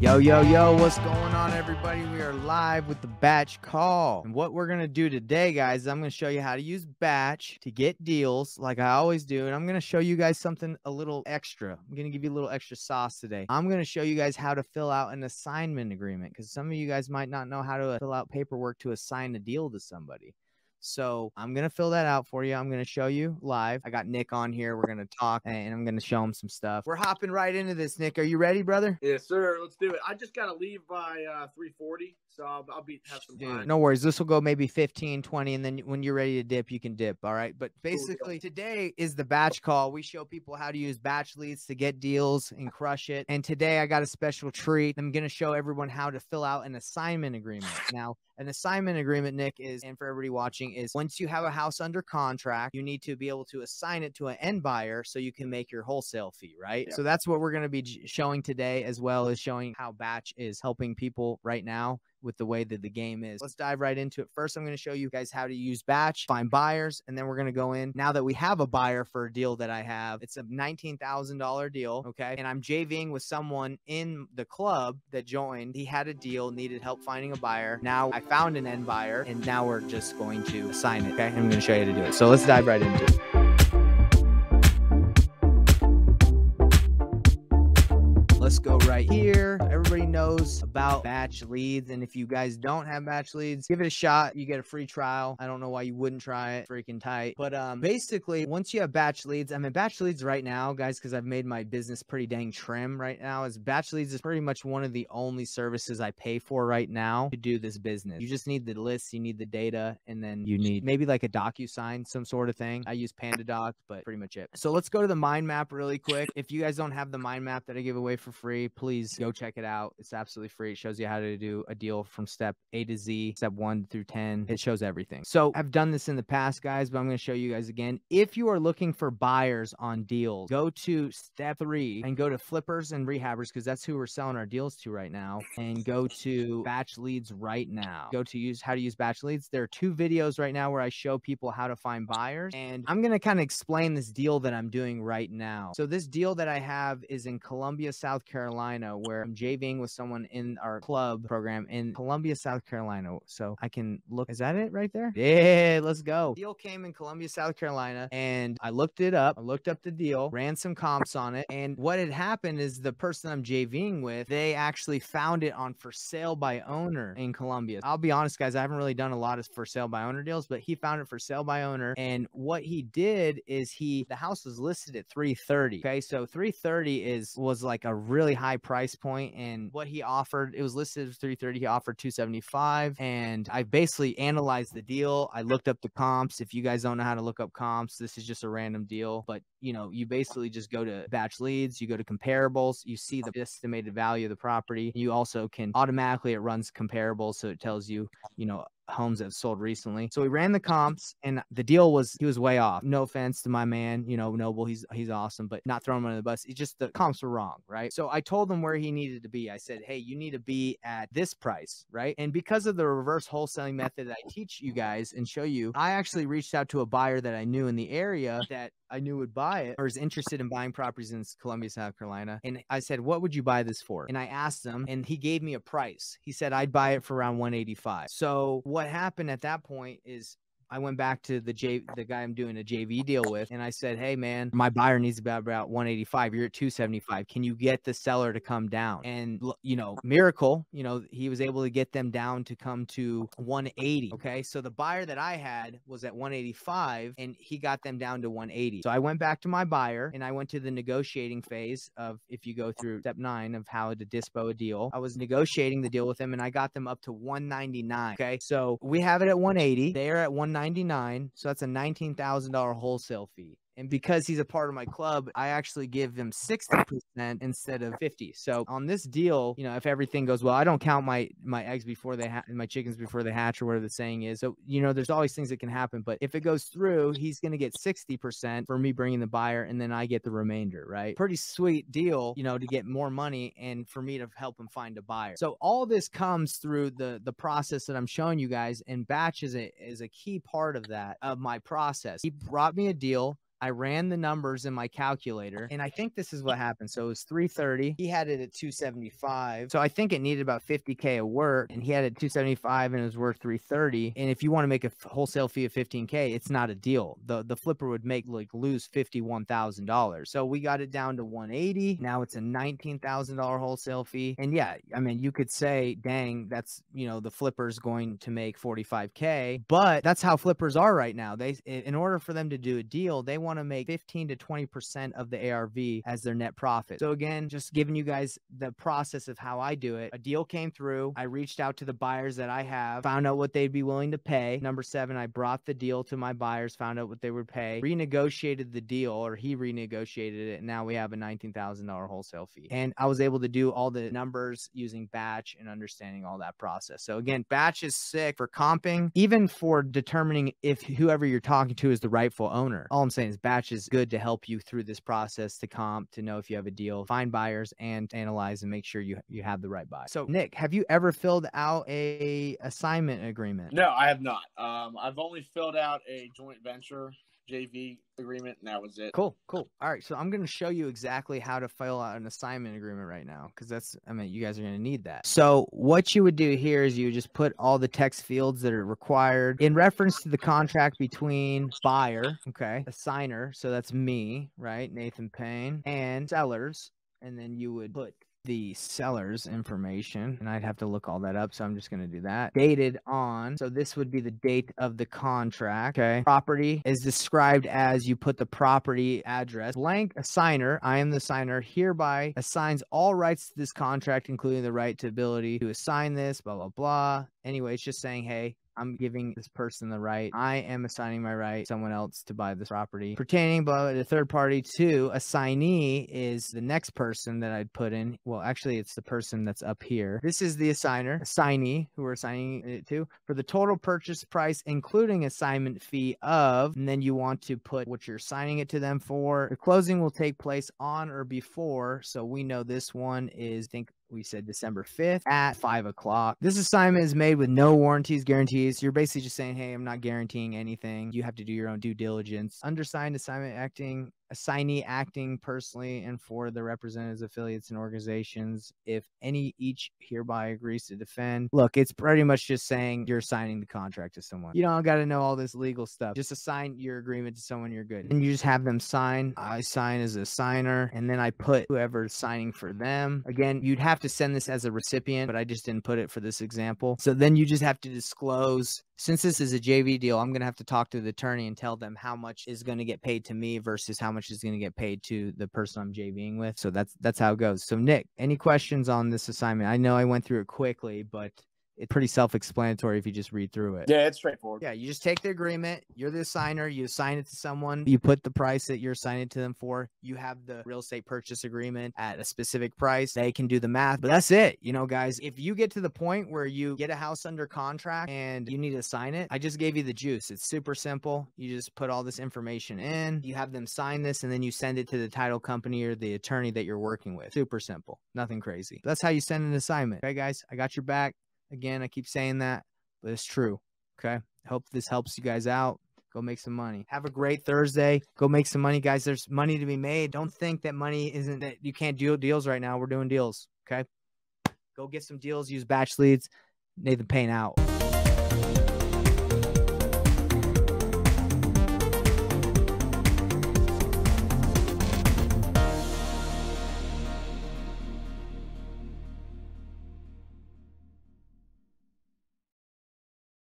Yo, what's going on, everybody? We are live with the Batch Call. And what we're going to do today, guys, is I'm going to show you how to use Batch to get deals like I always do. And I'm going to show you guys something a little extra. I'm going to give you a little extra sauce today. I'm going to show you guys how to fill out an assignment agreement, because some of you guys might not know how to fill out paperwork to assign a deal to somebody. So I'm going to fill that out for you. I'm going to show you live. I got Nick on here. We're going to talk, and I'm going to show him some stuff. We're hopping right into this, Nick. Are you ready, brother? Yes, sir. Let's do it. I just got to leave by 3:40, so I'll have some time. No worries. This will go maybe 15, 20, and then when you're ready to dip, you can dip, all right? But basically, today is the Batch Call. We show people how to use batch leads to get deals and crush it. And today, I got a special treat. I'm going to show everyone how to fill out an assignment agreement. Now, an assignment agreement, Nick, is, and for everybody watching, is once you have a house under contract, you need to be able to assign it to an end buyer so you can make your wholesale fee, right? Yeah. So that's what we're going to be showing today, as well as showing how Batch is helping people right now with the way that the game is. Let's dive right into it. First, I'm going to show you guys how to use Batch, find buyers, and then we're going to go in. Now that we have a buyer for a deal that I have, it's a $19,000 deal, okay? And I'm JVing with someone in the club that joined. He had a deal, needed help finding a buyer. Now I found an end buyer, and now we're just going to assign it, okay? I'm going to show you how to do it. So let's dive right into it. Let's go right here. Everybody knows about batch leads, and if you guys don't have batch leads, give it a shot. You get a free trial. I don't know why you wouldn't try it. Freaking tight. But basically, once you have batch leads, I mean, batch leads right now, guys, because I've made my business pretty dang trim right now, is batch leads is pretty much one of the only services I pay for right now to do this business. You just need the lists, you need the data, and then you need maybe like a DocuSign, some sort of thing. I use PandaDoc, but pretty much it. So let's go to the mind map really quick. If you guys don't have the mind map that I give away for free, please go check it out. It's absolutely free. It shows you how to do a deal from step A to Z, step 1 through 10. It shows everything. So I've done this in the past, guys, but I'm going to show you guys again. If you are looking for buyers on deals, go to step 3 and go to flippers and rehabbers, because that's who we're selling our deals to right now, and go to batch leads right now. Go to how to use batch leads. There are 2 videos right now where I show people how to find buyers, and I'm going to kind of explain this deal that I'm doing right now. So this deal that I have is in Columbia, South Carolina, where I'm JVing with someone in our club program in Columbia, South Carolina. So I can look. Is that it right there? Yeah, let's go. Deal came in Columbia, South Carolina, and I looked it up. I looked up the deal, ran some comps on it, and what had happened is the person I'm JVing with, they actually found it on for sale by owner in Columbia. I'll be honest, guys, I haven't really done a lot of for sale by owner deals, but he found it for sale by owner, and what he did is the house was listed at $330. Okay, so $330 was like a really high price point, and what he offered, it was listed as $330. He offered $275, and I basically analyzed the deal. I looked up the comps. If you guys don't know how to look up comps, this is just a random deal, but you know, you basically just go to batch leads, you go to comparables, you see the estimated value of the property. You also can automatically, it runs comparables, so it tells you, you know, homes that have sold recently. So we ran the comps, and the deal was, he was way off. No offense to my man, you know, Noble, he's awesome, but not throwing him under the bus. It's just the comps were wrong, right? So I told him where he needed to be. I said, hey, you need to be at this price, right? And because of the reverse wholesaling method that I teach you guys and show you, I actually reached out to a buyer that I knew in the area that I knew would buy it, or is interested in buying properties in Columbia, South Carolina. And I said, what would you buy this for? And I asked him, and he gave me a price. He said, I'd buy it for around $185. So what happened at that point is I went back to the guy I'm doing a JV deal with, and I said, hey man, my buyer needs about $185. You're at $275. Can you get the seller to come down? And you know, miracle, you know, he was able to get them down to come to $180. Okay, so the buyer that I had was at $185, and he got them down to $180. So I went back to my buyer, and I went to the negotiating phase of, if you go through step 9 of how to dispo a deal, I was negotiating the deal with him, and I got them up to $199. Okay, so we have it at $180. They're at $199. So that's a $19,000 wholesale fee. And because he's a part of my club, I actually give him 60% instead of 50. So on this deal, you know, if everything goes well, I don't count my eggs before they my chickens before they hatch, or whatever the saying is. So, you know, there's always things that can happen. But if it goes through, he's going to get 60% for me bringing the buyer, and then I get the remainder, right? Pretty sweet deal, you know, to get more money and for me to help him find a buyer. So all this comes through the process that I'm showing you guys, and Batch is a key part of that, of my process. He brought me a deal. I ran the numbers in my calculator, and I think this is what happened. So it was 330. He had it at 275. So I think it needed about 50K of work, and he had it at 275 and it was worth 330. And if you want to make a wholesale fee of 15K, it's not a deal. The flipper would lose $51,000. So we got it down to 180. Now it's a $19,000 wholesale fee. And yeah, I mean, you could say, dang, that's, the flipper's going to make 45K, but that's how flippers are right now. In order for them to do a deal, they want to make 15 to 20% of the ARV as their net profit. So again, just giving you guys the process of how I do it. A deal came through. I reached out to the buyers that I have, found out what they'd be willing to pay. Number 7, I brought the deal to my buyers, found out what they would pay, renegotiated the deal, or he renegotiated it, and now we have a $19,000 wholesale fee. And I was able to do all the numbers using batch and understanding all that process. So again, batch is sick for comping, even for determining if whoever you're talking to is the rightful owner. All I'm saying is batch is good to help you through this process to comp, to know if you have a deal, find buyers, and analyze and make sure you have the right buy. So Nick, have you ever filled out a assignment agreement? No, I have not. I've only filled out a joint venture JV agreement, and that was it. Cool. All right, so I'm going to show you exactly how to fill out an assignment agreement right now, because you guys are going to need that. So what you would do here is you would just put all the text fields that are required in reference to the contract between buyer, okay, assigner, so that's me, right, Nathan Payne, and sellers, and then you would put the seller's information, and I'd have to look all that up, so I'm just going to do that. Dated on, so this would be the date of the contract, okay? Property is described as, you put the property address. Blank assigner, I am the signer, hereby assigns all rights to this contract, including the right to ability to assign this, blah, blah, blah. Anyway, it's just saying, hey, I'm giving this person the right. I am assigning my right to someone else to buy this property. Pertaining by the third party to assignee is the next person that I'd put in. Well, actually, it's the person that's up here. This is the assigner, assignee, who we're assigning it to, for the total purchase price, including assignment fee of, and then you want to put what you're assigning it to them for. The closing will take place on or before, so we know this one is, I think we said December 5th at 5 o'clock. This assignment is made with no warranties, guarantees. You're basically just saying, hey, I'm not guaranteeing anything. You have to do your own due diligence. Undersigned assignee acting personally and for the representatives, affiliates, and organizations, if any, each hereby agrees to defend. Look, it's pretty much just saying you're signing the contract to someone. You don't got to know all this legal stuff. Just assign your agreement to someone, you're good. And you just have them sign. I sign as a signer, and then I put whoever's signing for them. Again, you'd have to send this as a recipient, but I just didn't put it for this example. So then you just have to disclose, since this is a JV deal, I'm going to have to talk to the attorney and tell them how much is going to get paid to me versus how much is going to get paid to the person I'm JVing with. So that's how it goes. So Nick, any questions on this assignment? I know I went through it quickly, but it's pretty self-explanatory if you just read through it. Yeah, it's straightforward. Yeah, you just take the agreement. You're the assigner. You assign it to someone. You put the price that you're assigning it to them for. You have the real estate purchase agreement at a specific price. They can do the math, but that's it. Guys, if you get to the point where you get a house under contract and you need to sign it, I just gave you the juice. It's super simple. You just put all this information in. You have them sign this, and then you send it to the title company or the attorney that you're working with. Super simple. Nothing crazy. That's how you send an assignment. Okay, guys, I got your back. Again, I keep saying that, but it's true. Okay. Hope this helps you guys out. Go make some money. Have a great Thursday. Go make some money, guys. There's money to be made. Don't think that money isn't, that you can't do deals right now. We're doing deals. Okay. Go get some deals. Use batch leads. Nathan Payne out.